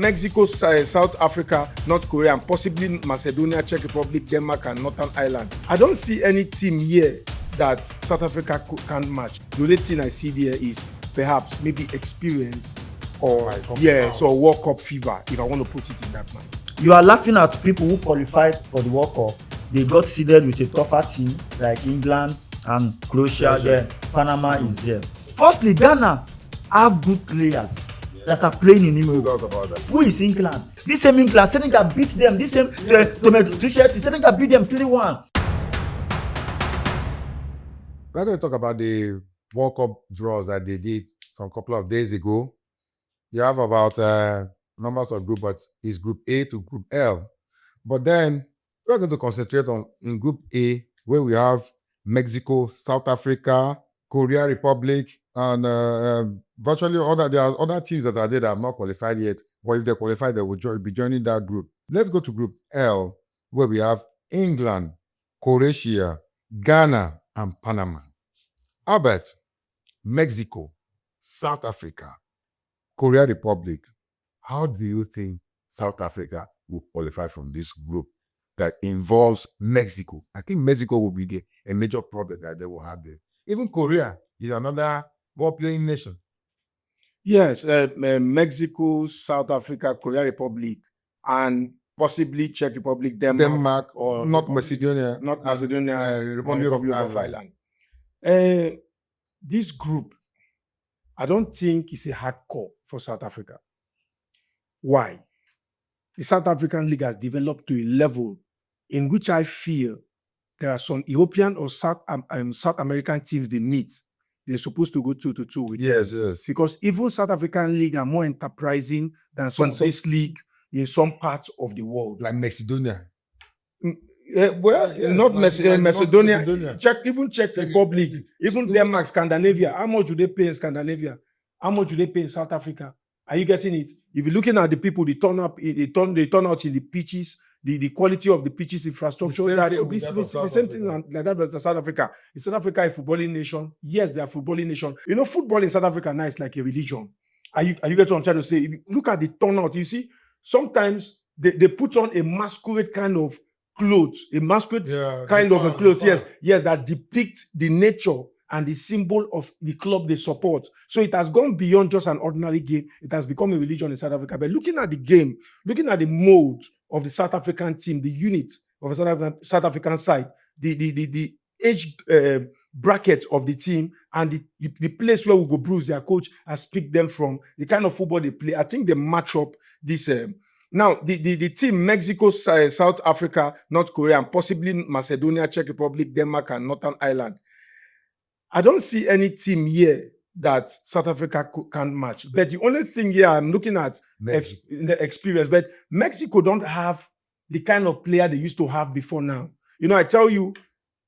Mexico, South Africa, North Korea, and possibly Macedonia, Czech Republic, Denmark, and Northern Ireland. I don't see any team here that South Africa can't match. The only thing I see there is perhaps maybe experience or or World Cup fever, if I want to put it in that manner. You are laughing at people who qualified for the World Cup. They got seeded with a tougher team like England and Croatia. Then Panama is there. Firstly, Ghana have good players that are playing in Europe. Who is England? This same England, Senegal beat them. This same Senegal beat them 3-1. We're going to talk about the World Cup draws that they did some couple of days ago. You have about numbers of groups, but it's Group A to Group L. But then we're going to concentrate on in Group A, where we have Mexico, South Africa, Korea Republic, and virtually there are other teams that are there that have not qualified yet. But if they qualify, they will be joining that group. Let's go to Group L, where we have England, Croatia, Ghana, and Panama. Albert, Mexico, South Africa, Korea Republic. How do you think South Africa will qualify from this group that involves Mexico? I think Mexico will be a major problem that they will have there. Even Korea is another ball-playing nation. Yes, Mexico, South Africa, Korea Republic, and possibly Czech Republic, Denmark or not Macedonia, Republic of Ireland. This group, I don't think it's a hardcore for South Africa. Why? The South African League has developed to a level in which I feel there are some European or South American teams they meet. They're supposed to go 2-2 with them. Yes. Because even South African League are more enterprising than some of this league in some parts of the world. Like Macedonia. Not Macedonia. Czech Republic, even Denmark, Scandinavia. How much do they pay in Scandinavia? How much do they pay in South Africa? Are you getting it? If you're looking at the people, they turn out in the pitches, the quality of the pitches infrastructure, the same thing like that as South Africa. Is South Africa a footballing nation? Yes, they are a footballing nation. You know, football in South Africa now is like a religion. Are you getting what I'm trying to say? If you look at the turnout, you see, sometimes they put on a masquerade kind of clothes, yes, that depict the nature and the symbol of the club they support. So it has gone beyond just an ordinary game. It has become a religion in South Africa. But looking at the game, looking at the mold of the South African team, the unit of the South African side, the age bracket of the team, and the place where Ugo Bruce, their coach, has picked them from, the kind of football they play, I think they match up this. Now, the team, Mexico, South Africa, North Korea, and possibly Macedonia, Czech Republic, Denmark, and Northern Ireland. I don't see any team here that South Africa can't match. But the only thing here I'm looking at the experience. But Mexico don't have the kind of player they used to have before now. You know, I tell you,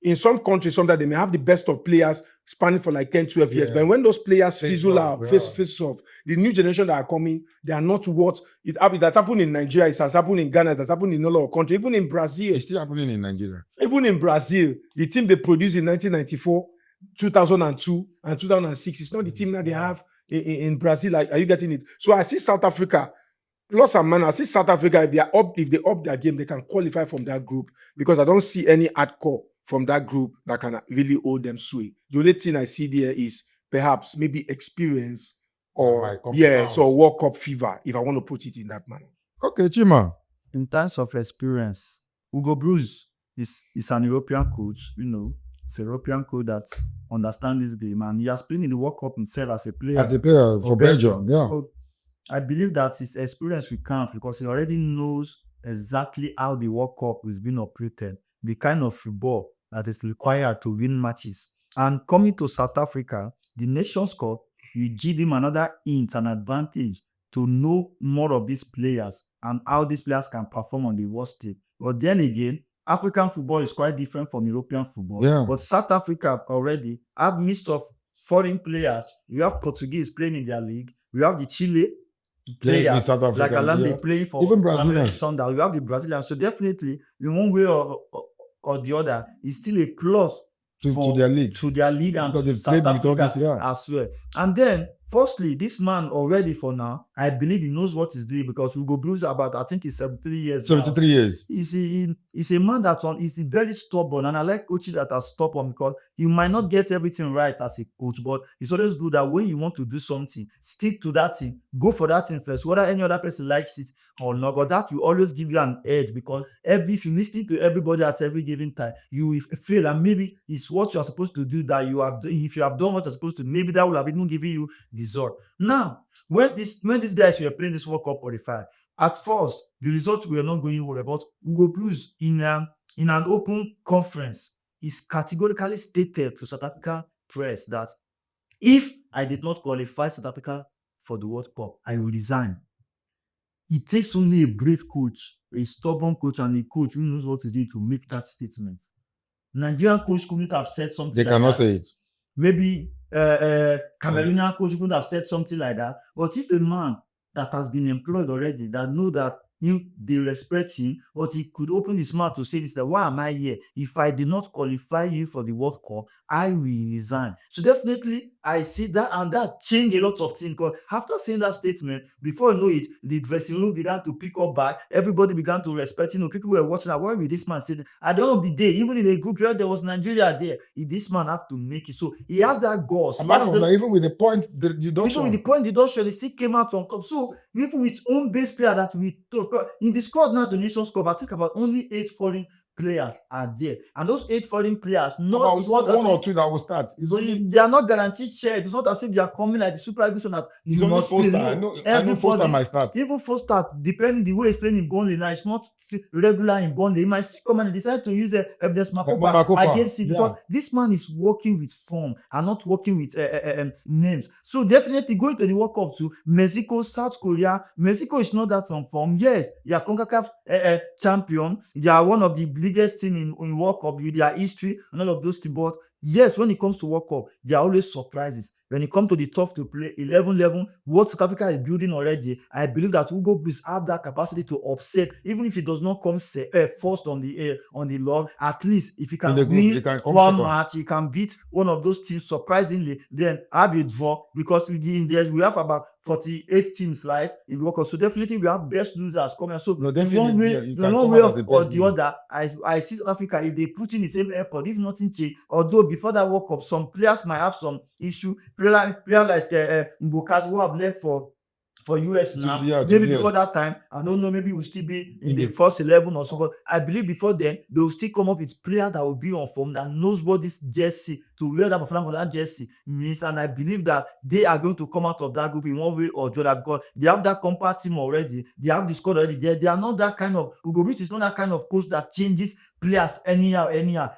in some countries, sometimes they may have the best of players spanning for like 10, 12 years. But when those players fizzle out, face off, the new generation that are coming, they are not what it that's happened in Nigeria, it has happened in Ghana, it has happened in all our countries, even in Brazil. It's still happening in Nigeria. Even in Brazil, the team they produced in 1994, 2002 and 2006. It's not the team that they have in Brazil. Are you getting it? So I see South Africa, plus and minus. I see South Africa, if they up their game, they can qualify from that group, because I don't see any hardcore from that group that can really hold them sway. The only thing I see there is perhaps maybe experience or World Cup fever, if I want to put it in that manner. Okay, Chima. In terms of experience, Ugo Bruce is an European coach, you know. It's a European coach that understands this game, and he has played in the World Cup himself as a player. As a player for Belgium, yeah. So I believe that his experience will count, because he already knows exactly how the World Cup is being operated, the kind of football that is required to win matches. And coming to South Africa, the Nations Cup will give him another hint, an advantage to know more of these players and how these players can perform on the world stage. But then again, African football is quite different from European football. Yeah. But South Africa already have mixed of foreign players. We have Portuguese playing in their league. We have the Chile players, like Alambe playing for even Brazilians. We have the Brazilians. So definitely, in one way or the other, it's still a close to their league. To their league and because to South Africa as well. And then, Firstly, this man already for now, I believe he knows what he's doing because Ugo Bruce about, I think he's 73 years now. 73 years. He's a man he's very stubborn, and I like coaches that are stubborn because you might not get everything right as a coach, but it's always good that when you want to do something, stick to that thing, go for that thing first, whether any other person likes it or not. But that will always give you an edge because if you listen to everybody at every given time, you will feel that maybe it's what you are supposed to do that you have. If you have done what you're supposed to, maybe that will have even given you result. Now, when these guys were playing this World Cup qualifier, at first the results were not going well. But Ugo Bruce in an open conference is categorically stated to South Africa press that if I did not qualify South Africa for the World Cup, I will resign. It takes only a brave coach, a stubborn coach, and a coach who knows what to do to make that statement. Nigerian coach couldn't have said something They like cannot that. say it. Maybe Cameroonian coach could have said something like that. But if a man that has been employed already, that know that they respect him, but he could open his mouth to say this, that why am I here? If I did not qualify you for the World Cup, I will resign. So definitely, I see that, and that changed a lot of things. Because after saying that statement, before you know it, the dressing room began to pick up back. Everybody began to respect. People were watching. Why will this man say? At the end of the day, even in a group where there was Nigeria there, this man have to make it. So he has that goals. Apart from that, even with the point deduction, even with the point deduction, he still came out on top. So even with own base player that we talk in the squad now, the Nations Cup, I think about only 8 foreign players are there, and those 8 foreign players, not about one or two that will start. It's only they are not guaranteed shares. It's not as if they are coming like the Super Eagles so that it's you only must play. Foster. I know Foster might start. Even Foster, depending the way he's playing in Burnley now, it's not regular in Burnley. He might still come and decide to use Evidence Makopa against it because this man is working with form and not working with names. So definitely going to the World Cup too. Mexico, South Korea. Mexico is not that on form. Yes, they are CONCACAF champion. They are one of the biggest team in World Cup with their history and all of those things. But yes, when it comes to World Cup, there are always surprises. When it comes to the tough to play 11-11, what South Africa is building already, I believe that Ugo Bruce have that capacity to upset, even if it does not come first on the log. At least if he can win one match, he can beat one of those teams surprisingly. Then have a draw because we have about 48 teams, right? In World Cup, so definitely we have best losers coming. So one way or the other, I see South Africa, if they put in the same effort, if nothing change, although before that World Cup, some players might have some issue. Player like Mbokazi who have left for US now. Maybe before that time, I don't know, maybe we'll still be in the first 11 or so. But I believe before then, they will still come up with players that will be on form, that knows what this jersey, to wear that performance for that jersey means. And I believe that they are going to come out of that group in one way or the other because they have that compact team already. They have the squad already. They are not that kind of, Ugo Bruce is not that kind of coach that changes players anyhow.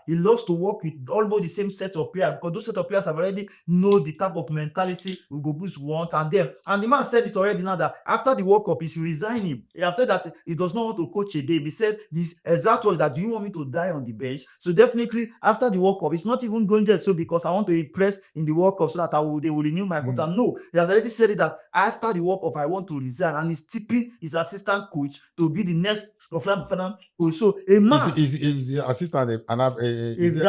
He loves to work with almost the same set of players because those set of players have already know the type of mentality Ugo Bruce wants. And the man said it already now that after the World Cup, he's resigning. He has said that he does not want to coach a game. He said this exact words that, do you want me to die on the bench? So definitely after the World Cup, it's not even going there so because I want to impress in the World Cup so that they will renew my contract. No, he has already said it that after the World Cup, I want to resign, and he's tipping his assistant coach to be the next coach. So a man is the assistant and is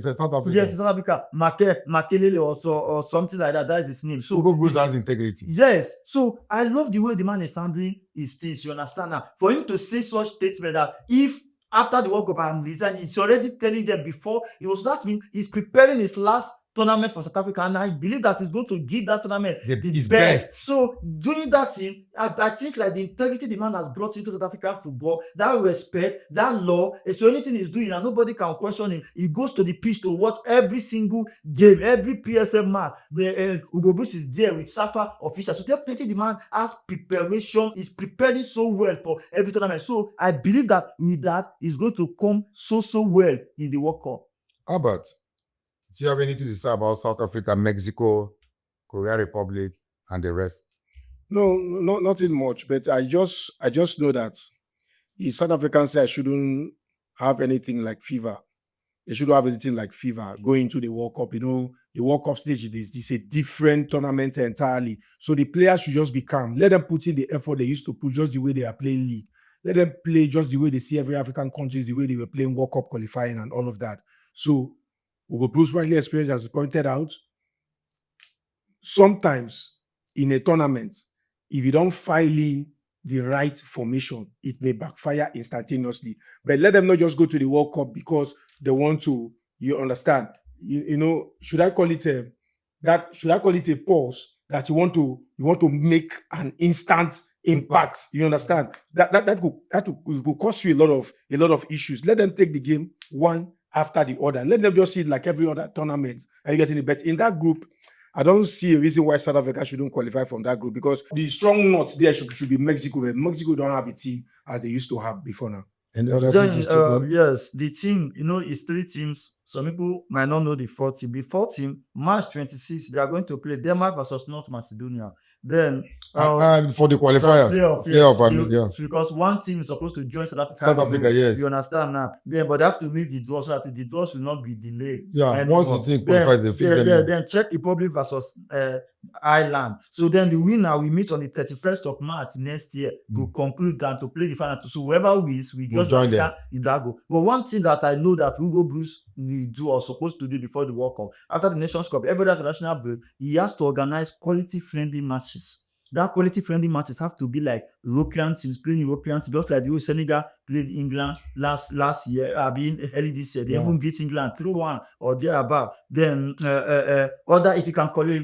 a South African. Yes, South Africa, Makelele or something like that. That is his name. So Ugo Bruce has integrity. Yes. So I love the way the man is handling his things. You understand now? For him to say such statement that if after the World Cup I'm resigning, he's already telling them before. It was that mean he's preparing his last tournament for South Africa, and I believe that he's going to give that tournament the best. So doing that thing, I think like the integrity the man has brought into South African football, that respect, that law, so anything he's doing and nobody can question him. He goes to the pitch to watch every single game, every PSL match. Ugo Bruce is there with SAFA officials. So definitely the man has preparation, is preparing so well for every tournament. So I believe that with that, he's going to come so well in the World Cup. Albert, do you have anything to say about South Africa, Mexico, Korea Republic, and the rest? No, nothing much. But I just know that the South African side shouldn't have anything like fever. They shouldn't have anything like fever going into the World Cup. The World Cup stage is a different tournament entirely. So the players should just be calm. Let them put in the effort they used to put, just the way they are playing league. Let them play just the way they see every African country, the way they were playing World Cup qualifying and all of that. So Ugo Bruce, rightly experienced, as pointed out, sometimes in a tournament, if you don't file in the right formation, it may backfire instantaneously. But let them not just go to the World Cup because they want to, you understand? You know, should I call it a pause that you want to make an instant impact? You understand? That could cause you a lot of issues. Let them take the game one after the other. Let them just see it like every other tournament. Are you getting it? But in that group, I don't see a reason why South Africa shouldn't qualify from that group, because the strong nuts there should be Mexico, but Mexico don't have a team as they used to have before now. And the other Then, things too, yes, the team, it's 3 teams. Some people might not know the 4th team. The 4th team, March 26, they are going to play Denmark versus North Macedonia. Then, and for the qualifier, because one team is supposed to join South Africa. South Africa, yes. You understand now? Then, but they have to make the draw so that the draws will not be delayed. Yeah, anymore. once the team qualifies, they fix them. Then Czech Republic versus Ireland. So then the winner will meet on the 31st of March next year to conclude and to play the final. So whoever wins, we just join them in that go. But one thing that I know that Ugo Bruce will do or supposed to do before the World Cup, after the Nations Cup, every other international break, he has to organize quality-friendly matches. That quality-friendly matches have to be like European teams playing European teams, just like the way Senegal played England last year, early this year. They even beat England 3-1 or thereabout. Then, other, if you can call it,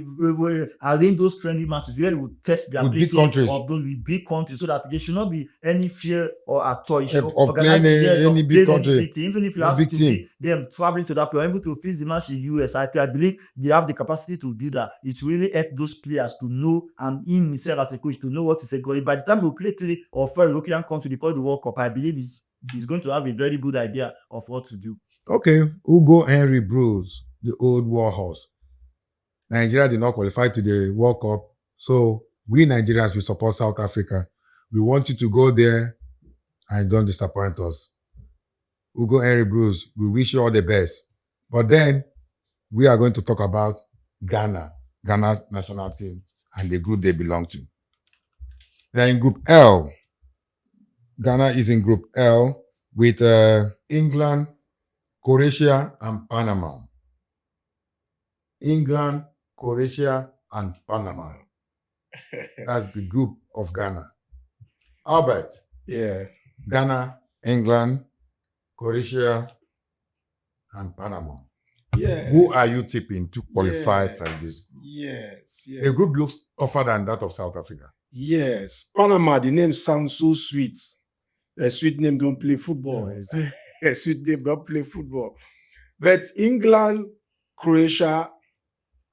arrange those friendly matches where we would test the ability of those with big countries, so that there should not be any fear or at all. Of playing any big country. Even if you have to be them traveling to that place, able to face the match in US, I believe they have the capacity to do that. It really helps those players to know, and in himself as a coach, to know what is a goal. By the time we play 3 or 4 European countries before the World Cup, I believe he's going to have a very good idea of what to do. Okay, Ugo Bruce, the old war horse. Nigeria did not qualify to the World Cup, so we Nigerians will support South Africa. We want you to go there and don't disappoint us. Ugo Bruce, we wish you all the best. But then we are going to talk about Ghana national team and the group they belong to. They're in Group L. Ghana is in Group L with England, Croatia, and Panama. England, Croatia, and Panama. That's the group of Ghana. Albert. Yeah. Ghana, England, Croatia, and Panama. Yes. Who are you tipping to qualify for this? Yes. The group looks tougher than that of South Africa. Yes. Panama, the name sounds so sweet. A sweet name don't play football. A sweet name don't play football. But England, Croatia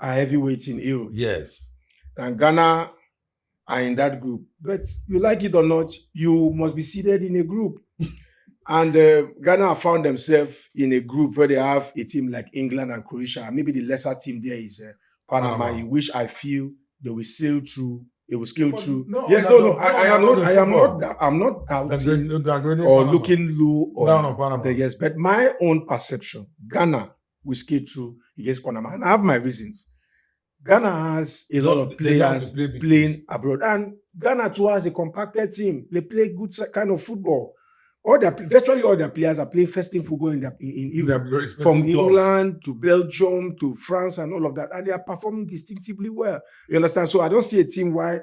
are heavyweights in Europe. Yes. And Ghana are in that group. But you like it or not, you must be seated in a group. And Ghana have found themselves in a group where they have a team like England and Croatia. Maybe the lesser team there is Panama, in which I feel they will sail through. They will scale through. I'm not doubting or looking low on Panama. Yes, but my own perception, Ghana will scale through against Panama, and I have my reasons. Ghana has a lot of players playing abroad, and Ghana too has a compacted team. They play good kind of football. Virtually all their players are playing first-team football in Europe, from England to Belgium to France and all of that, and they are performing distinctively well. You understand? So I don't see a team why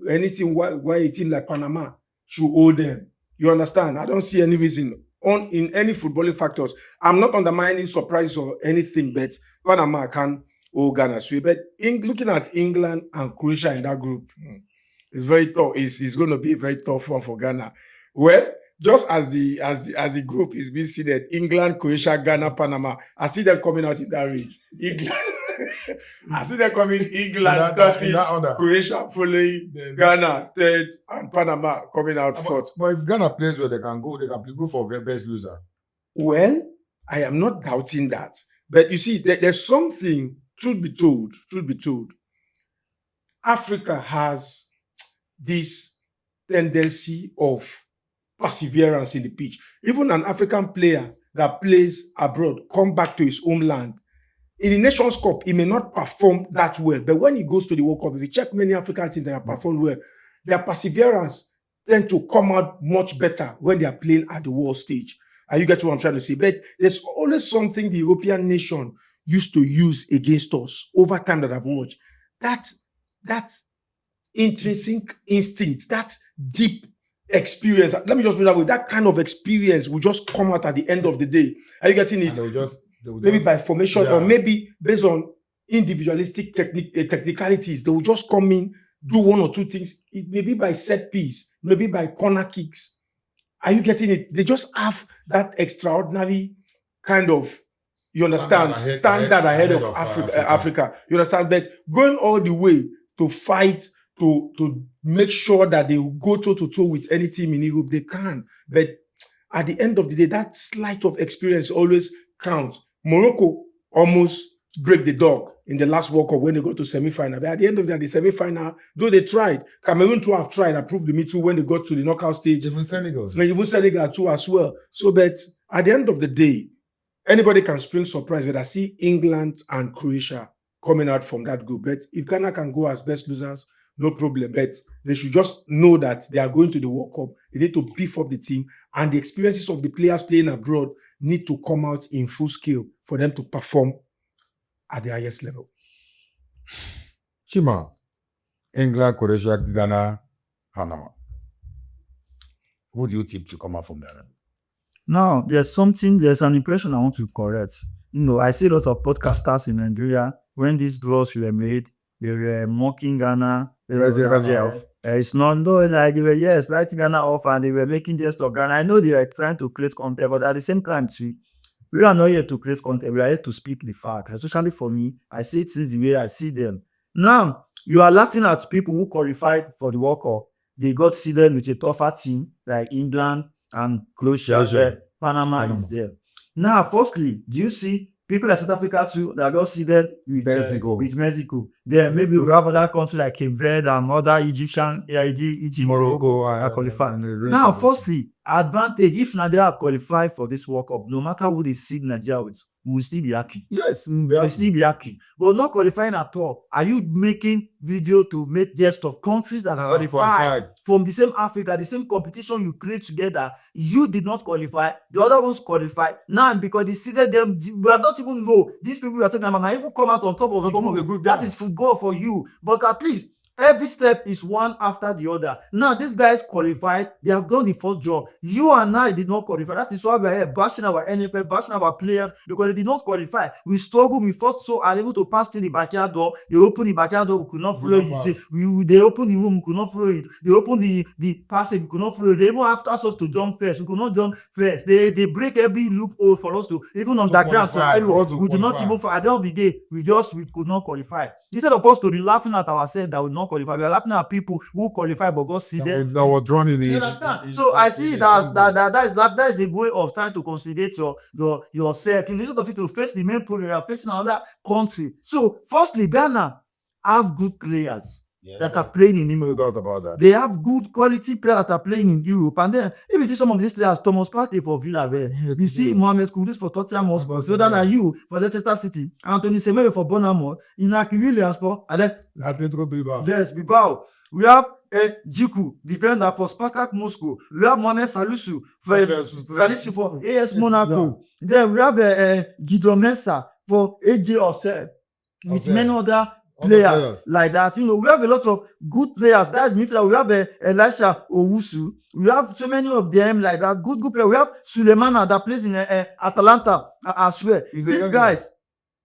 a team like Panama should hold them. You understand? I don't see any reason in any footballing factors. I'm not undermining surprise or anything, but Panama can hold Ghana. But looking at England and Croatia in that group, it's very tough. It's going to be a very tough one for Ghana. Well, just as the group is being seeded, England, Croatia, Ghana, Panama, I see them coming out in that range. I see them coming England, Turkey, Croatia following, Ghana third, and Panama coming out fourth. But if Ghana plays where they can go for best loser. Well, I am not doubting that. But you see, there's something, truth be told, Africa has this tendency of perseverance in the pitch. Even an African player that plays abroad, come back to his homeland. In the Nations Cup, he may not perform that well, but when he goes to the World Cup, if you check many African teams that have performed well, their perseverance tend to come out much better when they are playing at the world stage. And you get what I'm trying to say? But there's always something the European nation used to use against us over time that I've watched. that intrinsic instinct, that deep experience. Let me just put it that way. That kind of experience will just come out at the end of the day. Are you getting it? They will Maybe just- by formation yeah. or maybe based on individualistic technicalities. They will just come in, do one or two things. It may be by set piece, maybe by corner kicks. Are you getting it? They just have that extraordinary kind of, you understand, standard ahead of Africa. You understand? But going all the way to fight, to make sure that they will go toe to toe with any team in Europe, they can. But at the end of the day, that slight of experience always counts. Morocco almost break the dog in the last World Cup when they got to semi-final. But at the end of the semi-final, though they tried, Cameroon too have tried, approved the me too when they got to the knockout stage. Even Senegal. Even Senegal too as well. So, but at the end of the day, anybody can spring surprise. But I see England and Croatia coming out from that group. But if Ghana can go as best losers, no problem. But they should just know that they are going to the World Cup. They need to beef up the team, and the experiences of the players playing abroad need to come out in full scale for them to perform at the highest level. Chima, England, Croatia, Ghana, Panama. Who do you tip to come out from there? Now, there's an impression I want to correct. I see lots of podcasters in Nigeria, when these draws were made, they were mocking Ghana. They were it's not, no, like they were, writing Ghana off, and they were making jest of Ghana. I know they were trying to create content, but at the same time, too, we are not here to create content. We are here to speak the facts. Especially for me, I see things the way I see them. Now, you are laughing at people who qualified for the World Cup. They got seeded with a tougher team like England and Croatia. Panama is there. Now, firstly, do you see people like South Africa too that got seeded with Mexico? Then maybe we have other countries like Cape Verde and other Egypt, Morocco, qualified. Now, firstly, advantage if Nigeria have qualified for this World Cup, no matter who they seed Nigeria with, we will still be happy. Yes, we will still be happy. But not qualifying at all. Are you making video to make jest of countries that are qualified from the same Africa, the same competition you create together? You did not qualify. The other ones qualified. Now, because they seeded them, we are not even know these people we are talking about. Now, even come out on top of the group. That is football for you. But at least every step is one after the other. Now, these guys qualified. They have done the first job. You and I did not qualify. That is why we are here bashing our NFL, bashing our players, because they did not qualify. We struggled. We fought so hard, able to pass through the backyard door. They opened the backyard door. We could not follow it. They opened the room. We could not follow it. They opened the passage. We could not follow it. They even asked us to jump first. We could not jump first. They break every loophole for us to, even on the ground, to follow. We do not even, at the end of the day, we could not qualify. Instead of us to be laughing at ourselves that we not qualify, we are laughing at people who qualify but got seeded. That were drawn in the. You understand? So I see that is a way of trying to consolidate yourself. Instead of you to face the main problem, you are facing another country. So firstly, Ghana have good players that are playing in Europe. No doubt about that. They have good quality players that are playing in Europe. And then if you see some of these players, Thomas Partey for Villarreal, you see Mohamed Kudus for Tottenham Hotspur, so than you for Leicester City, Anthony Semenyo for Bournemouth, Inaki Williams for Atletico Bilbao. Yes, Bilbao. We have Djiku, defender for Spartak Moscow. We have Mohamed Salisu for AS Monaco. Then we have Guido Mensah for AJ Orsay, with many other players like that. We have a lot of good players. That's midfielder. We have Elisha Owusu. We have so many of them like that. Good players. We have Sulemana that plays in Atalanta as well. These guys,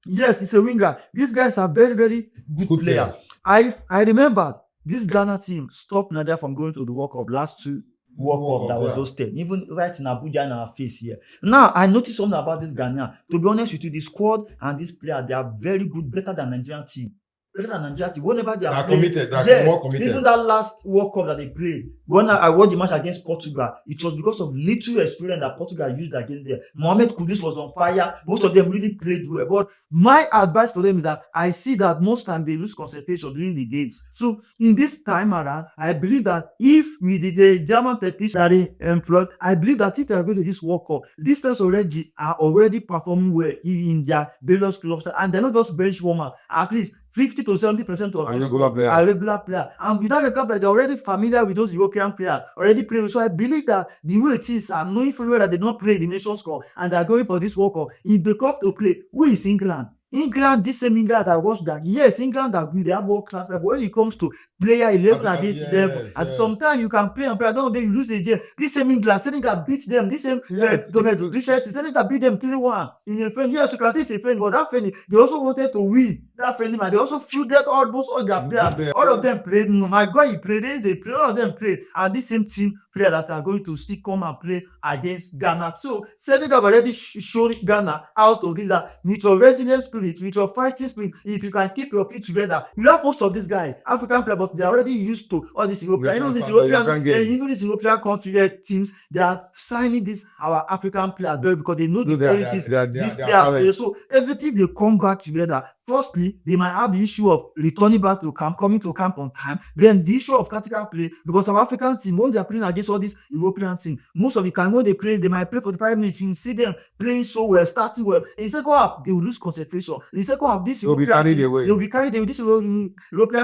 yes, he's a winger. These guys are very, very good players. I remember this Ghana team stopped Nigeria from going to the World Cup last two World Cup that was hosted, even right in Abuja in our face here. Now, I noticed something about this Ghana. To be honest with you, the squad and this player, they are very good, better than Nigerian team. Whenever they are committed, more committed. Even that last World Cup that they played, when I watched the match against Portugal, it was because of little experience that Portugal used against them. Mohamed Kudus was on fire. Most of them really played well. But my advice for them is that I see that most time they lose concentration during the games. So in this time around, I believe that if we did the German technician that they employed, I believe that if they are going to this World Cup, these players are already performing well in their various clubs, and they're not just bench warmers. At least 50 to 70% of are regular players. And without a club, they're already familiar with those European players, already playing. So I believe that the way it is, are knowing fully well that they don't play the Nations Cup and they're going for this World Cup. If they come to play, who is England? England, this same England that watched that. Yes, England are good. They have world class level. When it comes to player 11 against level, and sometimes you can play and play. I don't know, you lose the game. This same England, Senegal beat them. This same Senegal beat them 3-1 in a friend. Yes, you can see it's a friend, but that friend, they also wanted to win that friendly match. They also fielded almost all their players. All of them played. My God, he played. They played. All of them played. And this same team player that are going to still come and play against Ghana. So Senegal already showed Ghana how to do that with your resilient spirit, with your fighting spirit. If you can keep your feet together, you have most of these guys, African players, but they are already used to all these European. You know, these European, even these European country teams, they are signing this our African players because they know the qualities these players. So everything they come back together. Firstly, they might have the issue of returning back to camp, coming to camp on time. Then the issue of tactical play, because our African team, when they are playing against all these European teams, most of the time when they play, they might play 45 minutes. You see them playing so well, starting well. In the second half, they will lose concentration. In the second half, this European team, they will be carried away. This European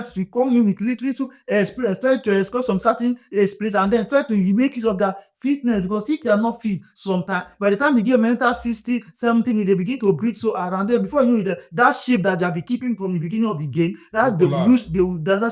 team will come in with little experience, trying to explore some certain experience, and then try to make use of that fitness, because if they are not fit sometimes, by the time they get mental 60, 70, they begin to breathe so around them. Before you know it, that shape that they'll be keeping from the beginning of the game, that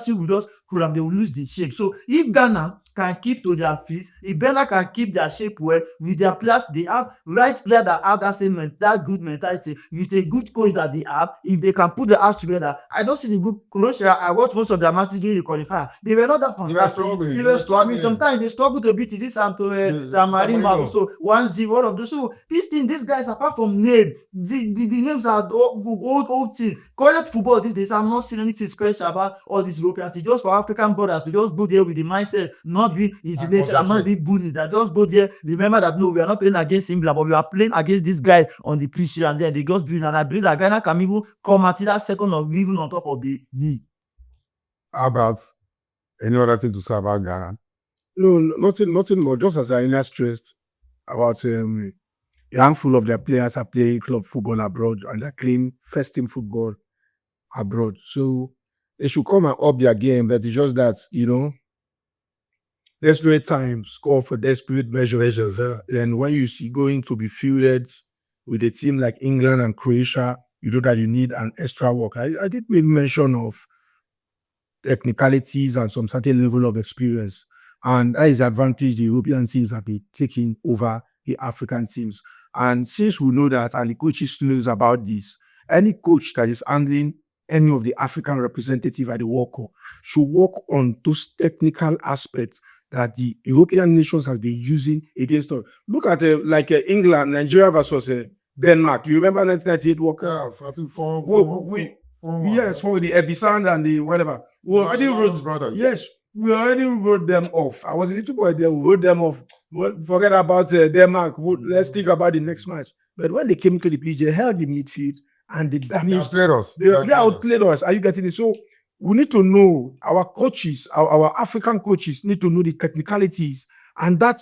shape will just cool, they will lose the shape. So if Ghana can keep to their feet, if Ghana can keep their shape well with their players, they have right players that have that good mentality, with a good coach that they have. If they can put their hands together, I don't see the good Croatia. I watched most of their matches during the qualifier. They were not that fantastic. They were struggling. Sometimes they struggle to beat San Marino. So 1-0, all of those. So these guys, apart from name, the names are old things. College football these days, I'm not seeing anything special about all these European teams. Just for African brothers to just go there with the mindset, not being isolation, not being bullied. That just go there. Remember that no, we are not playing against England, but we are playing against this guy on the pitch, and then they just do it. And I believe that Ghana can even come at that second or even on top of the league. How about any other thing to say about Ghana? No, nothing more. Just as I stressed about a handful of their players are playing club football abroad and they're playing first team football abroad. So they should come and up their game. But it's just that, desperate times call for desperate measures. And when you see going to be fielded with a team like England and Croatia, you know that you need an extra work. I did make mention of technicalities and some certain level of experience. And that is the advantage the European teams have been taking over the African teams. And since we know that, and the coaches knows about this, any coach that is handling any of the African representative at the World Cup should work on those technical aspects that the European nations has been using against us. Look at England, Nigeria versus Denmark. You remember 1998 World Cup? Yes, for the Ebisand and the whatever. We already wrote them off. I was a little boy there, we wrote them off. Forget about Denmark. Let's think about the next match. But when they came to the pitch, they held the midfield and they damaged. They outplayed us. Are you getting it? So we need to know, our coaches, our African coaches need to know the technicalities, and that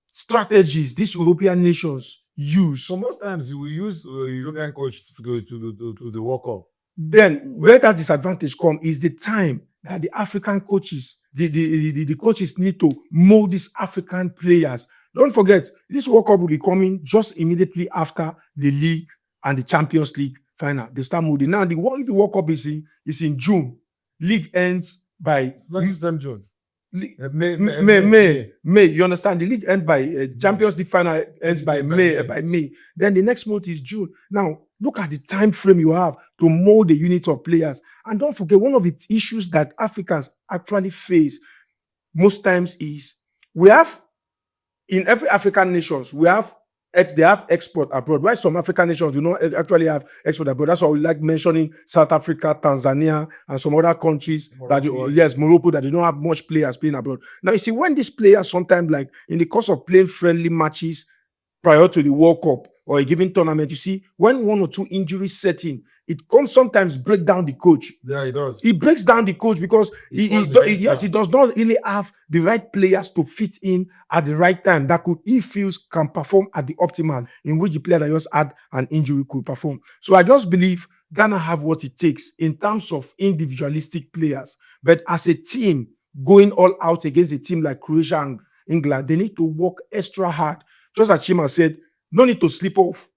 strategies these European nations use. So most times we use European coach to the World Cup. Then where that disadvantage comes is the time that the African coaches, the coaches need to mold these African players. Don't forget, this World Cup will be coming just immediately after the league and the Champions League final. They start molding. Now, the World Cup is in June. League ends by June. May. You understand? The league ends by Champions League final ends by May. Then the next month is June. Now, look at the time frame you have to mold the unit of players. And don't forget, one of the issues that Africans actually face most times is we have, in every African nations, they have export abroad. Why some African nations do not actually have export abroad? That's why we like mentioning South Africa, Tanzania, and some other countries Morocco, that they don't have much players playing abroad. Now, you see, when these players sometimes, like in the course of playing friendly matches prior to the World Cup or a given tournament, you see, when one or two injuries set in, it comes sometimes break down the coach. Yeah, it does. It breaks down the coach because he does not really have the right players to fit in at the right time that he feels can perform at the optimal in which the player that just had an injury could perform. So I just believe Ghana have what it takes in terms of individualistic players, but as a team going all out against a team like Croatia and England, they need to work extra hard. Just as Chima said, no need to sleep off.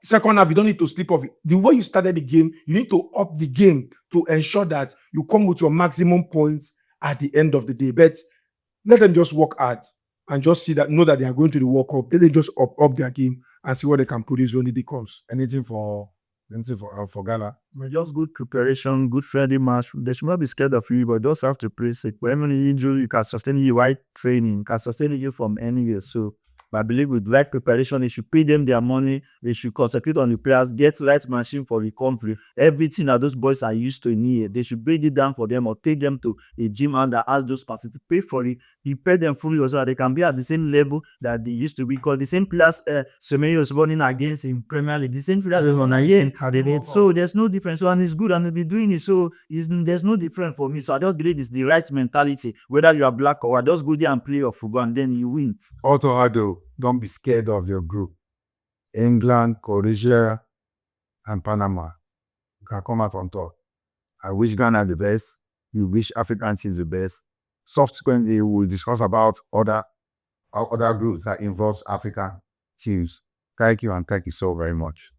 Second half, you don't need to sleep off it. The way you started the game, you need to up the game to ensure that you come with your maximum points at the end of the day. But let them just work hard and just know that they are going to the World Cup. Let them just up their game and see what they can produce when the day comes. Anything for Ghana? But just good preparation, good friendly match. They should not be scared of you, but just have to play sick. When any injury, you can sustain you while training, can sustain you from anywhere. So I believe with right preparation, they should pay them their money. They should concentrate on the players, get right machine for recovery. Everything that those boys are used to in here, they should break it down for them or take them to a gym and ask those persons to pay for it, prepare them fully so that they can be at the same level that they used to be. Because the same players Semenyo is running against in Premier League, the same players is on again. So there's no difference. So and it's good and they'll be doing it. So there's no difference for me. So I just believe it's the right mentality. Whether you are black or white, just go there and play your football and then you win. Also, Ado, don't be scared of your group. England, Croatia, and Panama can come out on top. I wish Ghana the best. You wish African teams the best. Subsequently, we'll discuss about other groups that involves African teams. Thank you, and thank you so very much.